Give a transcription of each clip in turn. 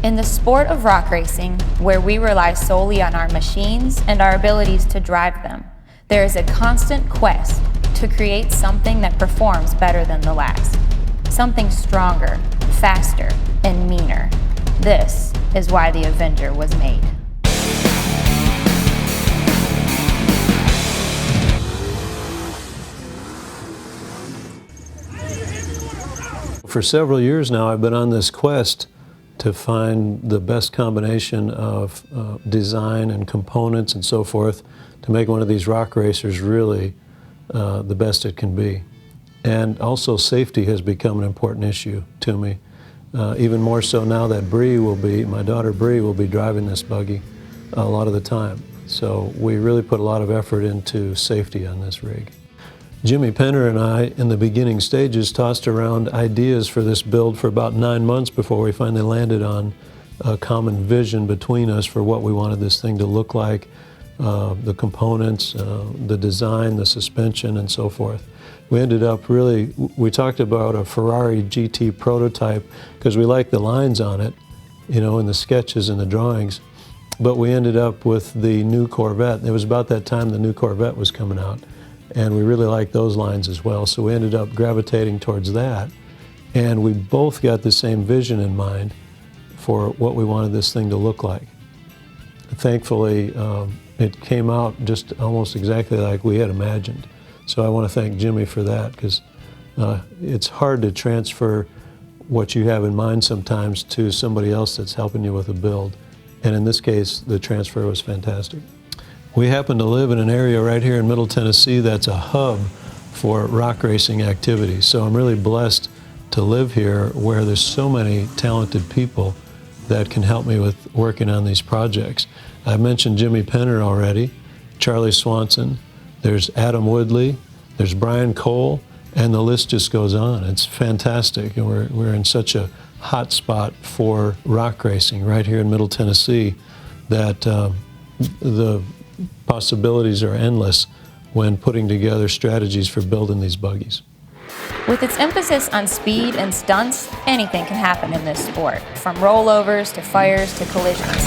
In the sport of rock racing, where we rely solely on our machines and our abilities to drive them, there is a constant quest to create something that performs better than the last. Something stronger, faster, and meaner. This is why the Avenger was made. For several years now, I've been on this quest to find the best combination of design and components and so forth to make one of these rock racers really the best it can be. And also safety has become an important issue to me, even more so now that my daughter Bree will be driving this buggy a lot of the time. So we really put a lot of effort into safety on this rig. Jimmy Penner and I, in the beginning stages, tossed around ideas for this build for about 9 months before we finally landed on a common vision between us for what we wanted this thing to look like, the components, the design, the suspension, and so forth. We ended up we talked about a Ferrari GT prototype because we liked the lines on it, you know, in the sketches and the drawings, but we ended up with the new Corvette. It was about that time the new Corvette was coming out. And we really liked those lines as well, so we ended up gravitating towards that. And we both got the same vision in mind for what we wanted this thing to look like. Thankfully, it came out just almost exactly like we had imagined. So I want to thank Jimmy for that, because it's hard to transfer what you have in mind sometimes to somebody else that's helping you with a build. And in this case, the transfer was fantastic. We happen to live in an area right here in Middle Tennessee that's a hub for rock racing activities. So I'm really blessed to live here where there's so many talented people that can help me with working on these projects. I mentioned Jimmy Penner already, Charlie Swanson, there's Adam Woodley, there's Brian Cole, and the list just goes on. It's fantastic, and we're in such a hot spot for rock racing right here in Middle Tennessee that the possibilities are endless when putting together strategies for building these buggies. With its emphasis on speed and stunts, anything can happen in this sport, from rollovers to fires to collisions.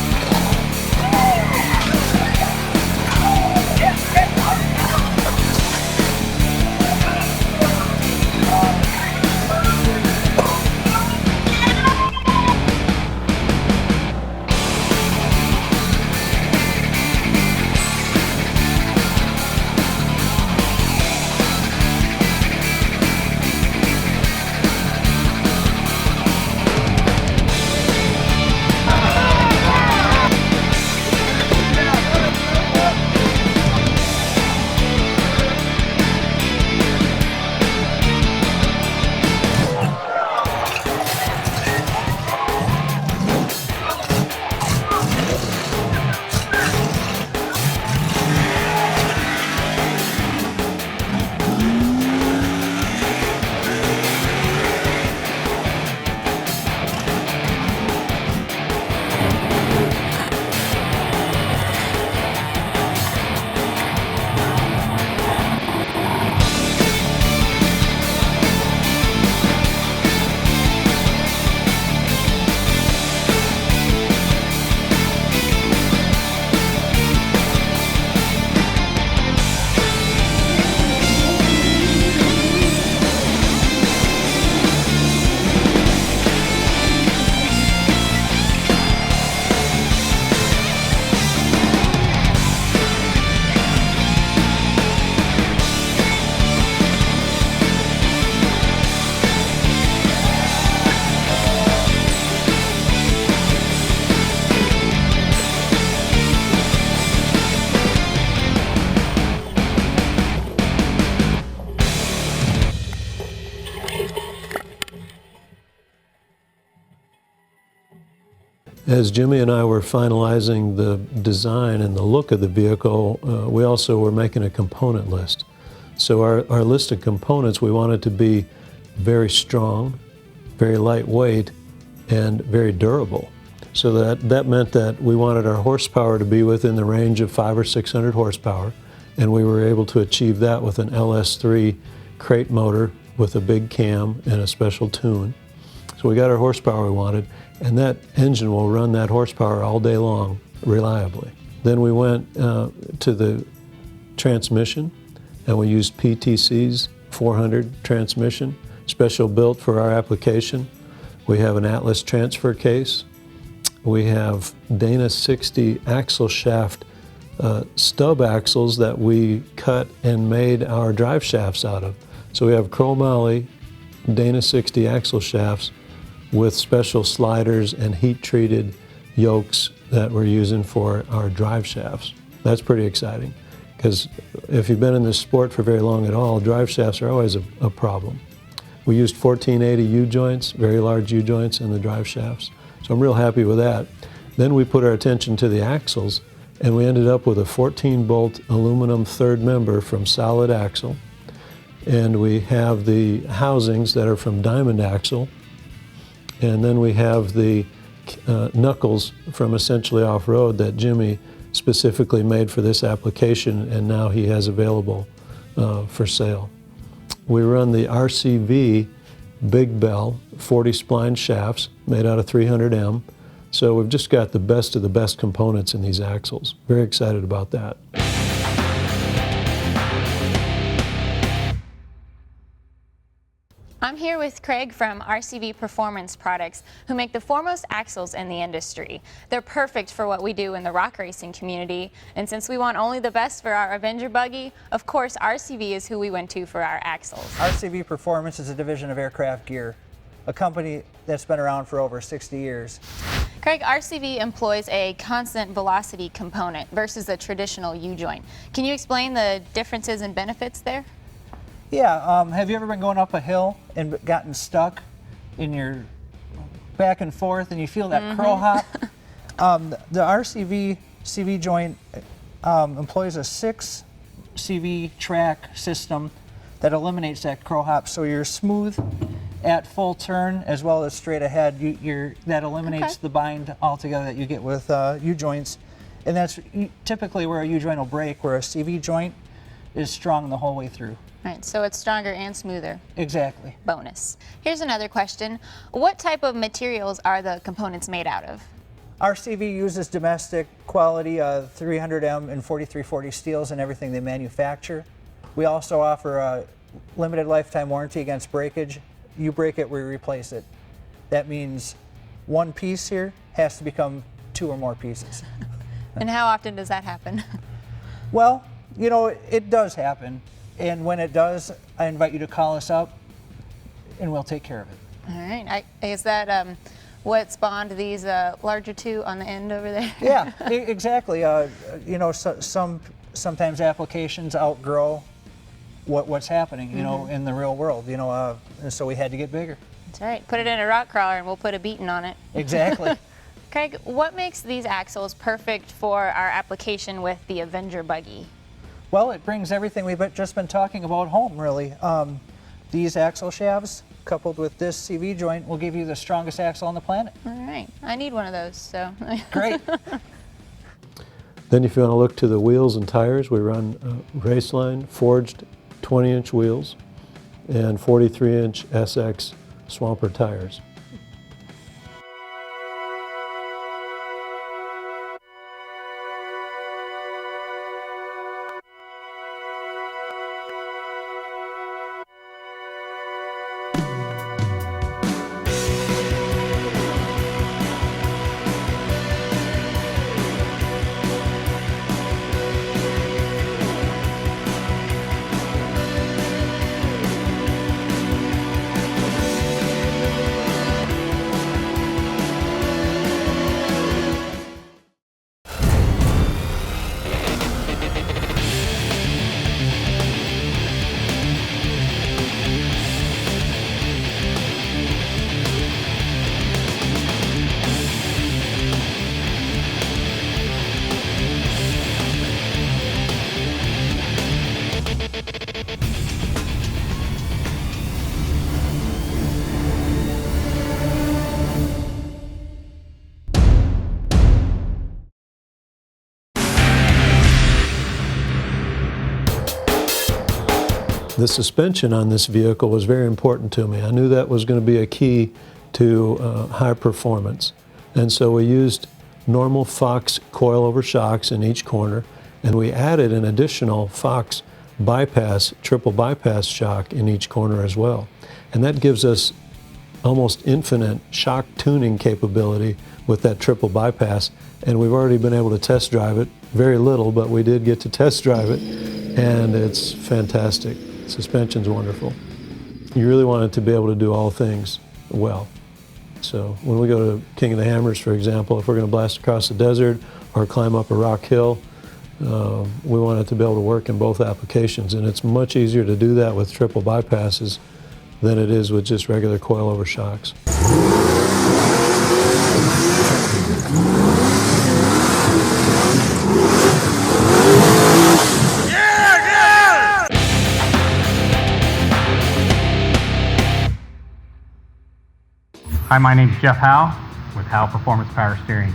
As Jimmy and I were finalizing the design and the look of the vehicle, we also were making a component list. So our list of components, we wanted to be very strong, very lightweight, and very durable. So that meant that we wanted our horsepower to be within the range of 500 or 600 horsepower, and we were able to achieve that with an LS3 crate motor with a big cam and a special tune. So we got our horsepower we wanted, And that engine will run that horsepower all day long, reliably. Then we went to the transmission, and we used PTC's 400 transmission, special built for our application. We have an Atlas transfer case. We have Dana 60 axle shaft stub axles that we cut and made our drive shafts out of. So we have chromoly Dana 60 axle shafts with special sliders and heat-treated yokes that we're using for our drive shafts. That's pretty exciting, because if you've been in this sport for very long at all, drive shafts are always a problem. We used 1480 U-joints, very large U-joints in the drive shafts, so I'm real happy with that. Then we put our attention to the axles, and we ended up with a 14-bolt aluminum third member from Solid Axle, and we have the housings that are from Diamond Axle, and then we have the knuckles from Essentially Off-Road that Jimmy specifically made for this application, and now he has available for sale. We run the RCV Big Bell 40 spline shafts made out of 300M, so we've just got the best of the best components in these axles. Very excited about that. I'm here with Craig from RCV Performance Products, who make the foremost axles in the industry. They're perfect for what we do in the rock racing community, and since we want only the best for our Avenger buggy, of course RCV is who we went to for our axles. RCV Performance is a division of Aircraft Gear, a company that's been around for over 60 years. Craig, RCV employs a constant velocity component versus a traditional U-joint. Can you explain the differences and benefits there? Yeah, have you ever been going up a hill and gotten stuck in your back and forth and you feel that curl hop? The RCV CV joint employs a 6 CV track system that eliminates that curl hop, so you're smooth at full turn as well as straight ahead. That eliminates the bind altogether that you get with U-joints, and that's typically where a U-joint will break, where a CV joint is strong the whole way through. Right, so it's stronger and smoother. Exactly. Bonus. Here's another question. What type of materials are the components made out of? RCV uses domestic quality 300M and 4340 steels in everything they manufacture. We also offer a limited lifetime warranty against breakage. You break it, we replace it. That means one piece here has to become 2 or more pieces. And how often does that happen? Well, you know, it does happen. And when it does, I invite you to call us up and we'll take care of it. All right. Is that what spawned these larger two on the end over there? Yeah, exactly. You know, sometimes applications outgrow what's happening, you know, in the real world, you know, and so we had to get bigger. That's right. Put it in a rock crawler and we'll put a beating on it. Exactly. Craig, what makes these axles perfect for our application with the Avenger buggy? Well, it brings everything we've just been talking about home, really. These axle shafts, coupled with this CV joint, will give you the strongest axle on the planet. All right. I need one of those, so. Great. Then if you want to look to the wheels and tires, we run Raceline forged 20-inch wheels and 43-inch SX Swamper tires. The suspension on this vehicle was very important to me. I knew that was going to be a key to high performance. And so we used normal Fox coilover shocks in each corner, and we added an additional Fox bypass, triple bypass shock in each corner as well. And that gives us almost infinite shock tuning capability with that triple bypass. And we've already been able to test drive it, very little, but we did get to test drive it, and it's fantastic. Suspension's wonderful. You really want it to be able to do all things well. So when we go to King of the Hammers, for example, if we're going to blast across the desert or climb up a rock hill, we want it to be able to work in both applications. And it's much easier to do that with triple bypasses than it is with just regular coilover shocks. Hi, my name is Jeff Howe with Howe Performance Power Steering.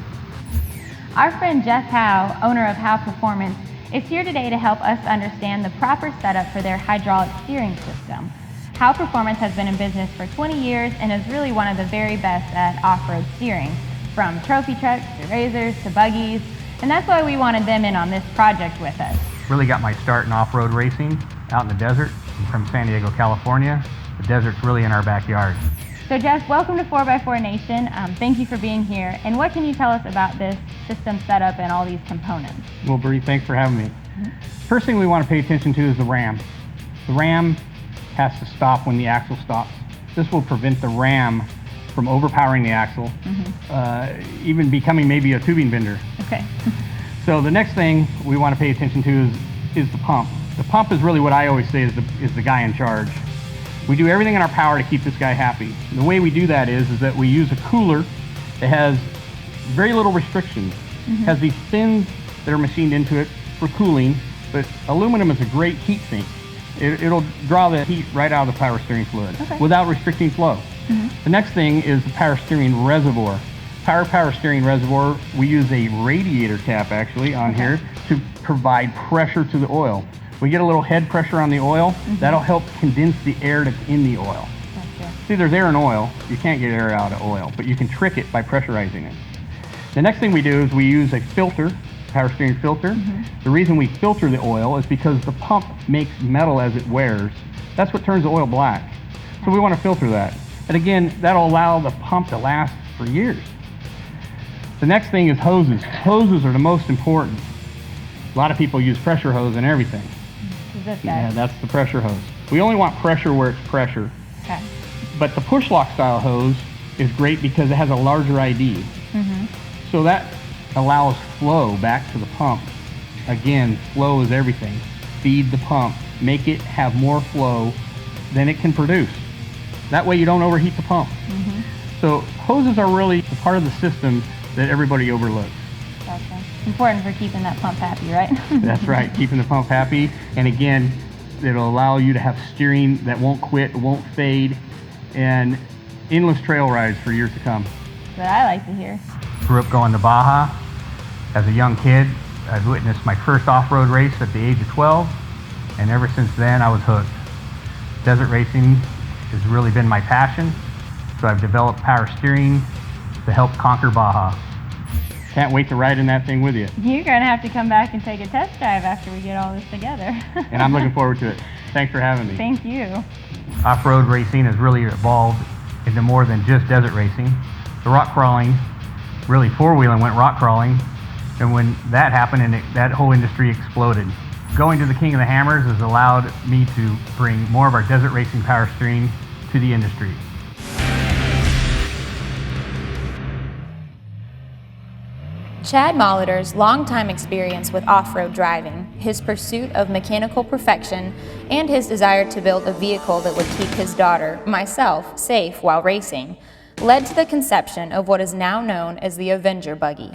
Our friend Jeff Howe, owner of Howe Performance, is here today to help us understand the proper setup for their hydraulic steering system. Howe Performance has been in business for 20 years and is really one of the very best at off-road steering, from trophy trucks to razors to buggies, and that's why we wanted them in on this project with us. Really got my start in off-road racing out in the desert. I'm from San Diego, California. The desert's really in our backyard. So Jeff, welcome to 4x4 Nation. Thank you for being here. And what can you tell us about this system setup and all these components? Well, Bree, thanks for having me. First thing we want to pay attention to is the ram. The ram has to stop when the axle stops. This will prevent the ram from overpowering the axle, even becoming maybe a tubing bender. Okay. So the next thing we want to pay attention to is the pump. The pump is really what I always say is the guy in charge. We do everything in our power to keep this guy happy. And the way we do that is that we use a cooler that has very little restrictions. Has these fins that are machined into it for cooling, but aluminum is a great heat sink. It'll draw the heat right out of the power steering fluid without restricting flow. The next thing is the power steering reservoir. Power steering reservoir, we use a radiator cap actually on here to provide pressure to the oil. We get a little head pressure on the oil, that'll help condense the air that's in the oil. Gotcha. See, there's air in oil. You can't get air out of oil, but you can trick it by pressurizing it. The next thing we do is we use a filter, power steering filter. The reason we filter the oil is because the pump makes metal as it wears. That's what turns the oil black. So we want to filter that. And again, that'll allow the pump to last for years. The next thing is hoses. Hoses are the most important. A lot of people use pressure hose and everything. This guy. Yeah, that's the pressure hose. We only want pressure where it's pressure. Okay. But the push lock style hose is great because it has a larger ID. So that allows flow back to the pump. Again, flow is everything. Feed the pump. Make it have more flow than it can produce. That way you don't overheat the pump. So hoses are really a part of the system that everybody overlooks. Gotcha. Important for keeping that pump happy, right? That's right, keeping the pump happy. And again, it'll allow you to have steering that won't quit, won't fade, and endless trail rides for years to come. That I like to hear. Grew up going to Baja. As a young kid, I've witnessed my first off-road race at the age of 12, and ever since then I was hooked. Desert racing has really been my passion, so I've developed power steering to help conquer Baja. Can't wait to ride in that thing with you. You're going to have to come back and take a test drive after we get all this together. And I'm looking forward to it. Thanks for having me. Thank you. Off-road racing has really evolved into more than just desert racing. The rock crawling, really four-wheeling went rock crawling, and when that happened, that whole industry exploded. Going to the King of the Hammers has allowed me to bring more of our desert racing power steering to the industry. Chad Molitor's longtime experience with off-road driving, his pursuit of mechanical perfection, and his desire to build a vehicle that would keep his daughter, myself, safe while racing, led to the conception of what is now known as the Avenger buggy.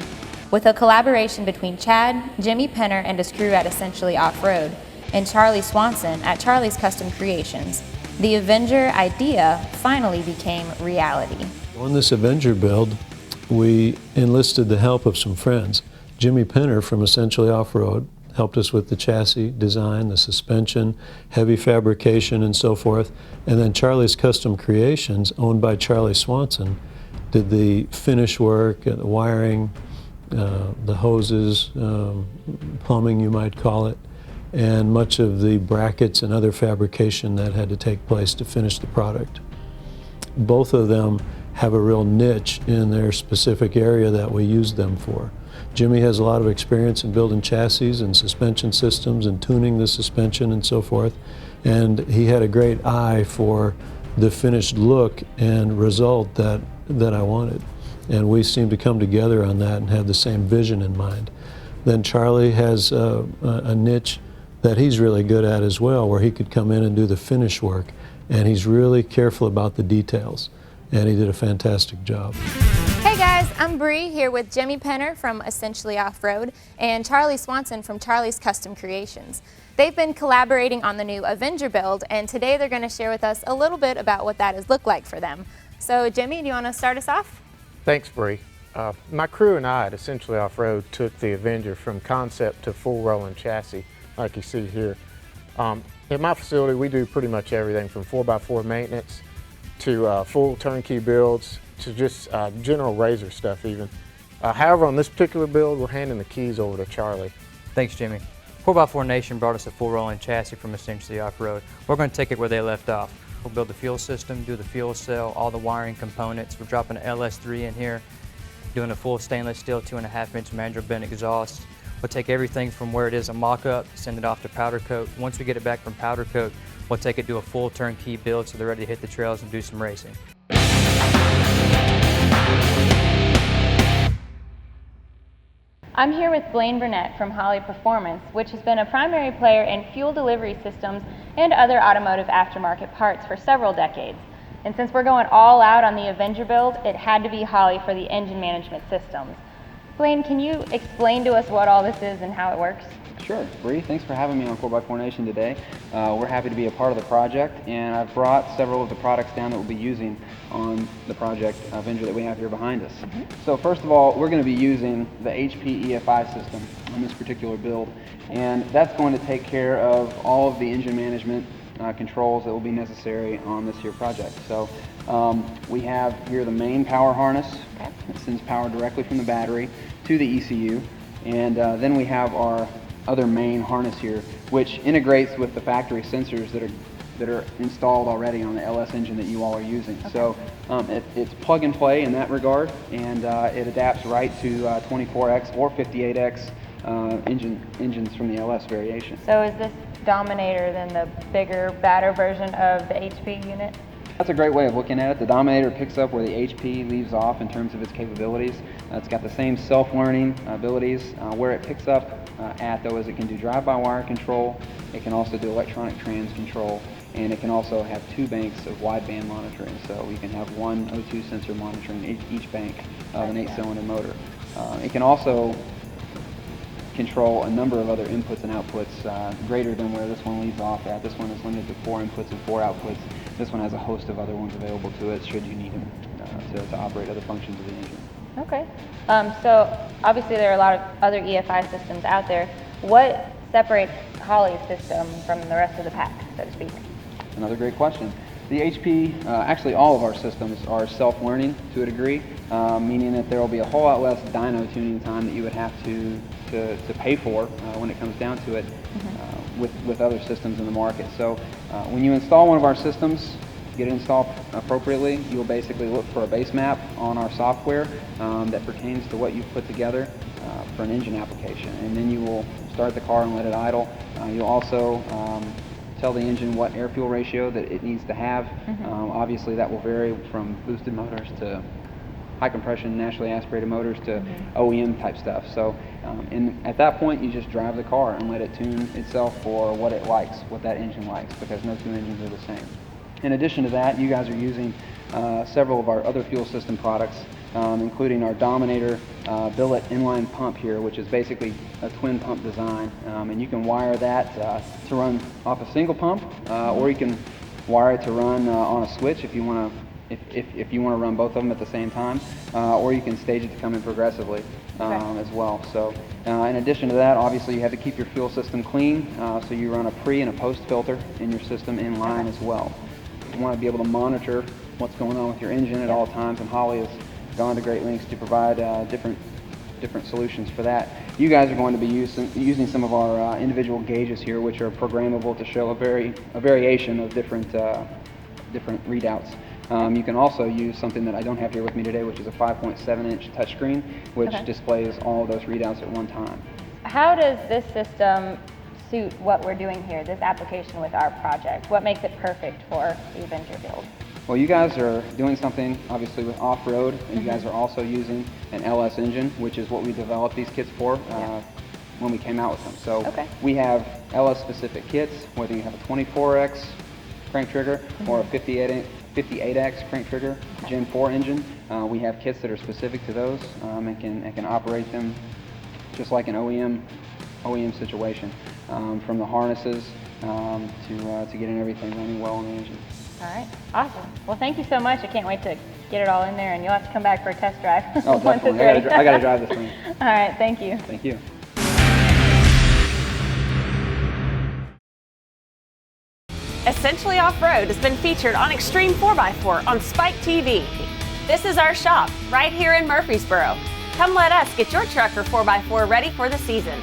With a collaboration between Chad, Jimmy Penner and his crew at Essentially Off-Road, and Charlie Swanson at Charlie's Custom Creations, the Avenger idea finally became reality. On this Avenger build, we enlisted the help of some friends. Jimmy Penner from Essentially Off-Road helped us with the chassis design, the suspension, heavy fabrication, and so forth. And then Charlie's Custom Creations, owned by Charlie Swanson, did the finish work, the wiring, the hoses, plumbing you might call it, and much of the brackets and other fabrication that had to take place to finish the product. Both of them have a real niche in their specific area that we use them for. Jimmy has a lot of experience in building chassis and suspension systems and tuning the suspension and so forth, and he had a great eye for the finished look and result that I wanted. And we seem to come together on that and have the same vision in mind. Then Charlie has a niche that he's really good at as well, where he could come in and do the finish work, and he's really careful about the details, and he did a fantastic job. Hey guys, I'm Bree here with Jimmy Penner from Essentially Off-Road and Charlie Swanson from Charlie's Custom Creations. They've been collaborating on the new Avenger build, and today they're going to share with us a little bit about what that has looked like for them. So Jimmy, do you want to start us off? Thanks, Bree. My crew and I at Essentially Off-Road took the Avenger from concept to full rolling chassis, like you see here. At my facility, we do pretty much everything from 4x4 maintenance to full turnkey builds to just general razor stuff even. However, on this particular build, we're handing the keys over to Charlie. Thanks, Jimmy. 4x4 Nation brought us a full rolling chassis from Essentially Off-Road. We're going to take it where they left off. We'll build the fuel system, do the fuel cell, all the wiring components. We're dropping an LS3 in here, doing a full stainless steel 2.5-inch manual bent exhaust. We'll take everything from where it is a mock-up, send it off to powder coat. Once we get it back from powder coat, we'll take it to a full turnkey build so they're ready to hit the trails and do some racing. I'm here with Blaine Burnett from Holley Performance, which has been a primary player in fuel delivery systems and other automotive aftermarket parts for several decades. And since we're going all out on the Avenger build, it had to be Holley for the engine management systems. Blaine, can you explain to us what all this is and how it works? Sure, Bree, thanks for having me on 4x4 Nation today. We're happy to be a part of the project, and I've brought several of the products down that we'll be using on the project Avenger that we have here behind us. So first of all, we're going to be using the HP EFI system on this particular build, and that's going to take care of all of the engine management controls that will be necessary on this here project. So we have here the main power harness that sends power directly from the battery to the ECU, and then we have our other main harness here, which integrates with the factory sensors that are installed already on the LS engine that you all are using. Okay. So it's plug and play in that regard, and it adapts right to 24X or 58X engines from the LS variation. So is this Dominator then the bigger, badder version of the HP unit? That's a great way of looking at it. The Dominator picks up where the HP leaves off in terms of its capabilities. It's got the same self-learning abilities. Where it picks up at, though, is it can do drive-by-wire control, it can also do electronic trans control, and it can also have 2 banks of wideband monitoring. So you can have one O2 sensor monitoring each bank of an 8-cylinder motor. It can also control a number of other inputs and outputs greater than where this one leaves off at. This one is limited to 4 inputs and 4 outputs. This one has a host of other ones available to it should you need them to operate other functions of the engine. Okay. So obviously there are a lot of other EFI systems out there. What separates Holley's system from the rest of the pack, so to speak? Another great question. The HP, actually all of our systems are self-learning to a degree, meaning that there will be a whole lot less dyno tuning time that you would have to pay for when it comes down to it with other systems in the market. So when you install one of our systems, get it installed appropriately, you will basically look for a base map on our software that pertains to what you've put together for an engine application. And then you will start the car and let it idle. You'll also tell the engine what air-fuel ratio that it needs to have. Obviously that will vary from boosted motors to high compression, naturally aspirated motors to OEM type stuff. So at that point you just drive the car and let it tune itself for what it likes, what that engine likes, because no 2 engines are the same. In addition to that, you guys are using several of our other fuel system products, including our Dominator billet inline pump here, which is basically a twin pump design. And you can wire that to run off a single pump, or you can wire it to run on a switch if you want to if you want to run both of them at the same time, or you can stage it to come in progressively as well. So in addition to that, obviously you have to keep your fuel system clean, so you run a pre and a post filter in your system in line as well. You want to be able to monitor what's going on with your engine at all times, and Holly has gone to great lengths to provide different solutions for that. You guys are going to be using some of our individual gauges here, which are programmable to show a variation of different readouts. You can also use something that I don't have here with me today, which is a 5.7-inch touchscreen, which displays all of those readouts at one time. How does this system suit what we're doing here, this application with our project? What makes it perfect for the Avenger build? Well, you guys are doing something obviously with off-road, and you guys are also using an LS engine, which is what we developed these kits for when we came out with them. So we have LS-specific kits, whether you have a 24X crank trigger or a 58X crank trigger Gen 4 engine. We have kits that are specific to those and can operate them just like an OEM situation, from the harnesses to getting everything running well on the engine. All right, awesome. Well, thank you so much. I can't wait to get it all in there, and you'll have to come back for a test drive. Oh, once it's definitely. ready. I got to drive this thing. All right, thank you. Thank you. Essentially Off-Road has been featured on Extreme 4x4 on Spike TV. This is our shop right here in Murfreesboro. Come let us get your truck or 4x4 ready for the season.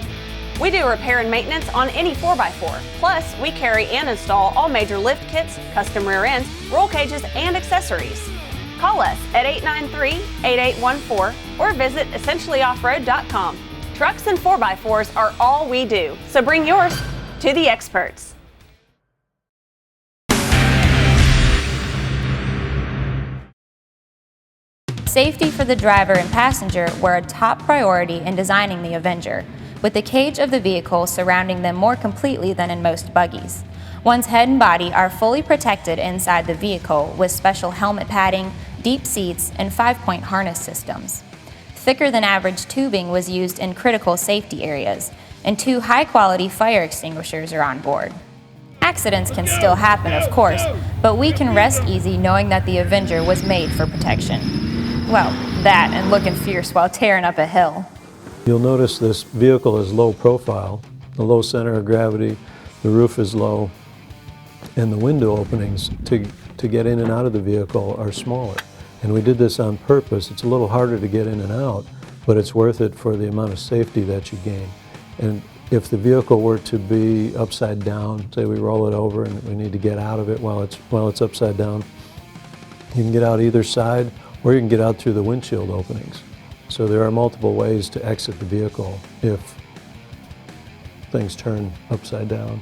We do repair and maintenance on any 4x4. Plus, we carry and install all major lift kits, custom rear ends, roll cages, and accessories. Call us at 893-8814 or visit essentiallyoffroad.com. Trucks and 4x4s are all we do, so bring yours to the experts. Safety for the driver and passenger were a top priority in designing the Avenger, with the cage of the vehicle surrounding them more completely than in most buggies. One's head and body are fully protected inside the vehicle with special helmet padding, deep seats, and 5-point harness systems. Thicker than average tubing was used in critical safety areas, and 2 high-quality fire extinguishers are on board. Accidents can still happen, of course, but we can rest easy knowing that the Avenger was made for protection. Well, that and looking fierce while tearing up a hill. You'll notice this vehicle is low profile, the low center of gravity, the roof is low, and the window openings to get in and out of the vehicle are smaller. And we did this on purpose. It's a little harder to get in and out, but it's worth it for the amount of safety that you gain. And if the vehicle were to be upside down, say we roll it over and we need to get out of it while it's upside down, you can get out either side, or you can get out through the windshield openings. So there are multiple ways to exit the vehicle if things turn upside down.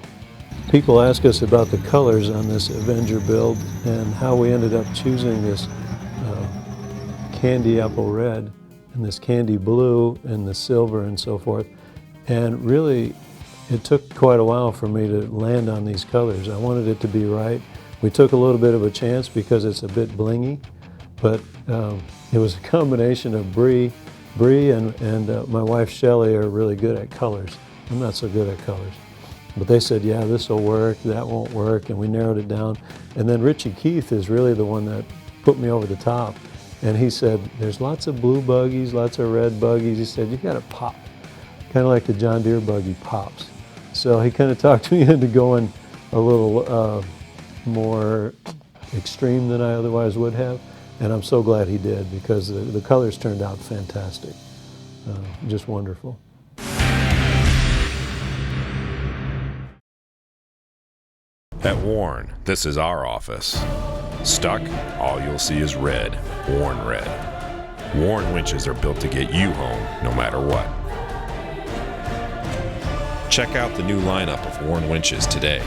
People ask us about the colors on this Avenger build and how we ended up choosing this candy apple red and this candy blue and the silver and so forth. And really, it took quite a while for me to land on these colors. I wanted it to be right. We took a little bit of a chance because it's a bit blingy, but it was a combination of Bree and my wife Shelley are really good at colors. I'm not so good at colors. But they said, yeah, this will work, that won't work, and we narrowed it down. And then Richie Keith is really the one that put me over the top. And he said, there's lots of blue buggies, lots of red buggies. He said, you gotta pop, kind of like the John Deere buggy pops. So he kind of talked me into going a little more extreme than I otherwise would have. And I'm so glad he did, because the colors turned out fantastic. Just wonderful. At Warn, this is our office. Stuck, all you'll see is red. Warn red. Warn winches are built to get you home no matter what. Check out the new lineup of Warn winches today.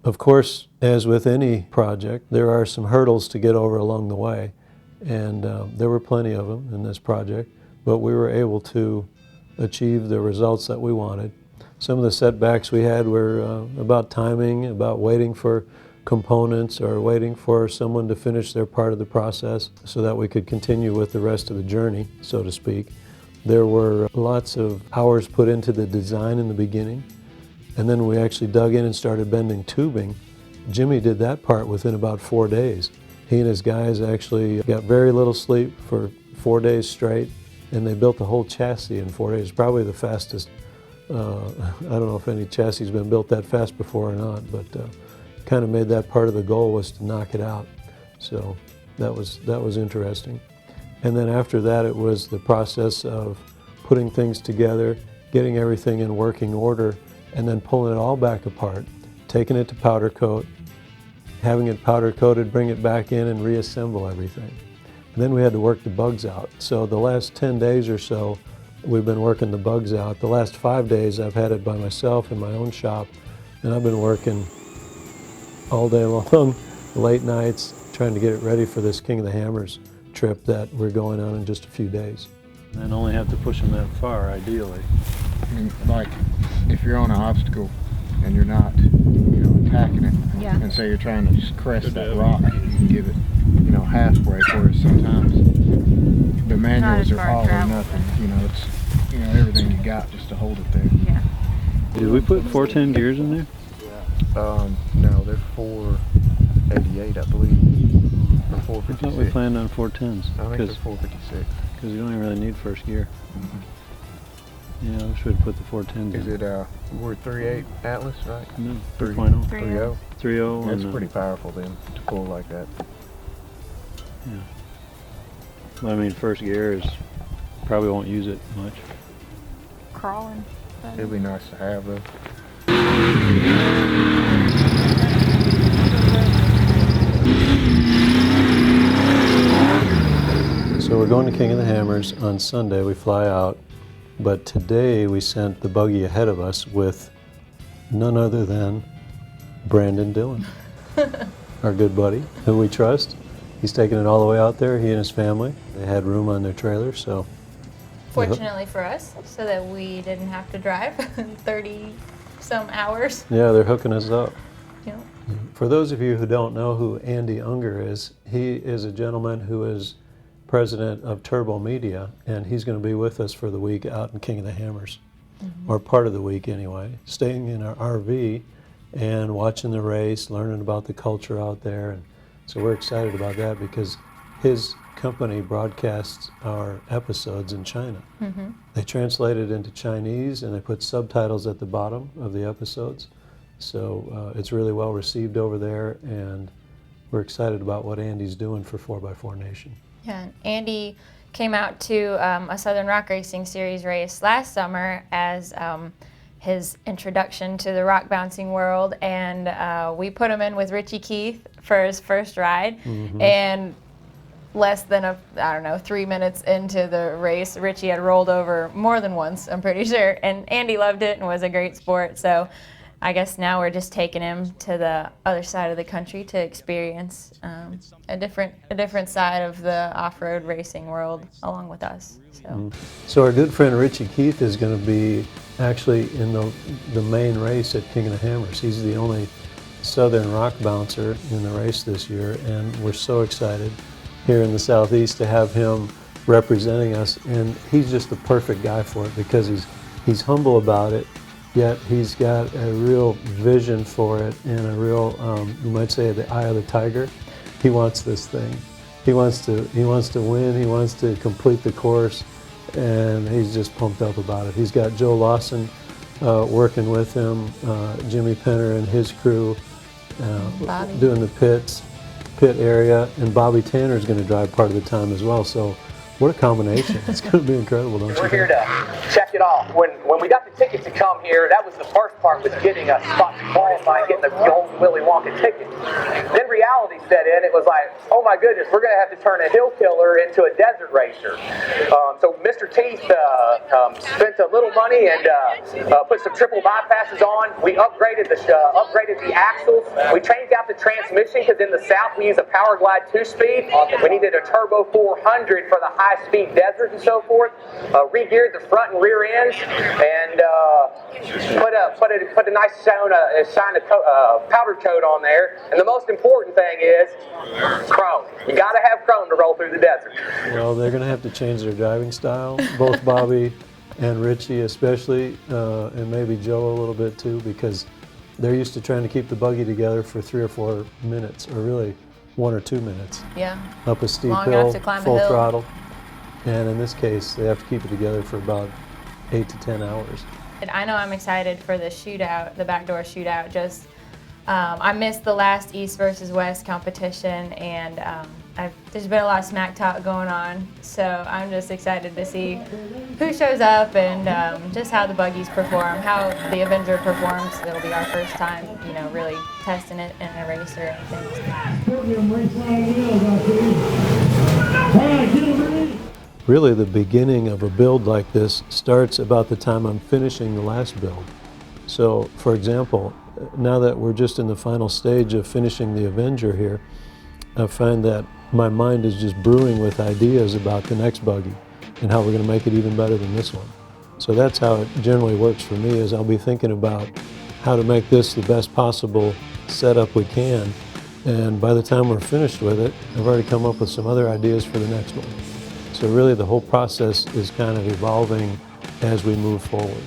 Of course, as with any project, there are some hurdles to get over along the way, and there were plenty of them in this project, but we were able to achieve the results that we wanted. Some of the setbacks we had were about timing, about waiting for components or waiting for someone to finish their part of the process so that we could continue with the rest of the journey, so to speak. There were lots of hours put into the design in the beginning. And then we actually dug in and started bending tubing. Jimmy did that part within about 4 days. He and his guys actually got very little sleep for 4 days straight, and they built the whole chassis in 4 days. Probably the fastest. I don't know if any chassis has been built that fast before or not, but kind of made that part of the goal, was to knock it out. So that was interesting. And then after that, it was the process of putting things together, getting everything in working order, and then pulling it all back apart, taking it to powder coat, having it powder coated, bring it back in and reassemble everything. And then we had to work the bugs out. So the last 10 days or so, we've been working the bugs out. The last 5 days, I've had it by myself in my own shop, and I've been working all day long, late nights, trying to get it ready for this King of the Hammers trip that we're going on in just a few days. And only have to push them that far, ideally. I mean, like, if you're on an obstacle and you're not, attacking it, and say you're trying to just crest that rock, you can give it, half brake, whereas sometimes the manuals are all or nothing. It's, everything you got just to hold it there. Yeah. Did we put 410 gears in there? No, they're 488, I believe, or 456. I thought we planned on 410s. I think they're 456. Because you don't even really need first gear. Yeah, I wish we'd put the 410s Is in. it, we're 3.8 Atlas, right? No, 3.0. 3.0. 3.0. That's and, pretty powerful then, to pull like that. Yeah. Well, I mean, first gear is, probably won't use it much. Crawling. It'd be nice to have though. So we're going to King of the Hammers on Sunday. We fly out, but today we sent the buggy ahead of us with none other than Brandon Dillon, our good buddy, who we trust. He's taking it all the way out there, he and his family. They had room on their trailer, so. Fortunately for us, so that we didn't have to drive 30-some hours. Yeah, they're hooking us up. Yeah. For those of you who don't know who Andy Unger is, he is a gentleman who is president of Turbo Media, and he's going to be with us for the week out in King of the Hammers, or part of the week anyway, staying in our RV and watching the race, learning about the culture out there. And so we're excited about that because his company broadcasts our episodes in China. They translate it into Chinese and they put subtitles at the bottom of the episodes. So it's really well received over there, and we're excited about what Andy's doing for 4x4 Nation. Yeah, and Andy came out to a Southern Rock Racing Series race last summer as his introduction to the rock bouncing world, and we put him in with Richie Keith for his first ride, and less than 3 minutes into the race, Richie had rolled over more than once, I'm pretty sure, and Andy loved it and was a great sport. So I guess now we're just taking him to the other side of the country to experience a different side of the off-road racing world along with us. So our good friend Richie Keith is going to be actually in the main race at King of the Hammers. He's the only Southern rock bouncer in the race this year, and we're so excited here in the Southeast to have him representing us. And he's just the perfect guy for it because he's humble about it, yet he's got a real vision for it and a real, you might say, the eye of the tiger. He wants this thing. He wants to win. He wants to complete the course, and he's just pumped up about it. He's got Joe Lawson working with him, Jimmy Penner and his crew doing the pit area, and Bobby Tanner is going to drive part of the time as well. So what a combination. It's going to be incredible, don't you think? We're here to check it off. When we got the ticket to come here, that was the first part, was getting a spot to qualify and getting the old Willy Wonka ticket. Then reality set in. It was like, oh my goodness, we're going to have to turn a hill killer into a desert racer. So Mr. Teeth spent a little money and put some triple bypasses on. We upgraded the axles. We changed out the transmission because in the South we use a Power Glide 2-speed. We needed a Turbo 400 for the high-speed desert and so forth. Re-geared the front and rear ends, and put a nice shine of powder coat on there. And the most important thing is chrome. You got to have chrome to roll through the desert. Well, they're going to have to change their driving style, both Bobby and Richie especially, and maybe Joe a little bit too, because they're used to trying to keep the buggy together for 3 or 4 minutes, or really 1 or 2 minutes. Yeah. Up a steep Long hill, enough to climb a full hill. throttle. And in this case, they have to keep it together for about 8 to 10 hours. I know I'm excited for the shootout, the backdoor shootout. Just I missed the last East versus West competition, and there's been a lot of smack talk going on. So I'm just excited to see who shows up and just how the buggies perform, how the Avenger performs. It'll be our first time, you know, really testing it in a race or anything. Really, the beginning of a build like this starts about the time I'm finishing the last build. So, for example, now that we're just in the final stage of finishing the Avenger here, I find that my mind is just brewing with ideas about the next buggy and how we're going to make it even better than this one. So that's how it generally works for me, is I'll be thinking about how to make this the best possible setup we can, and by the time we're finished with it, I've already come up with some other ideas for the next one. So really the whole process is kind of evolving as we move forward.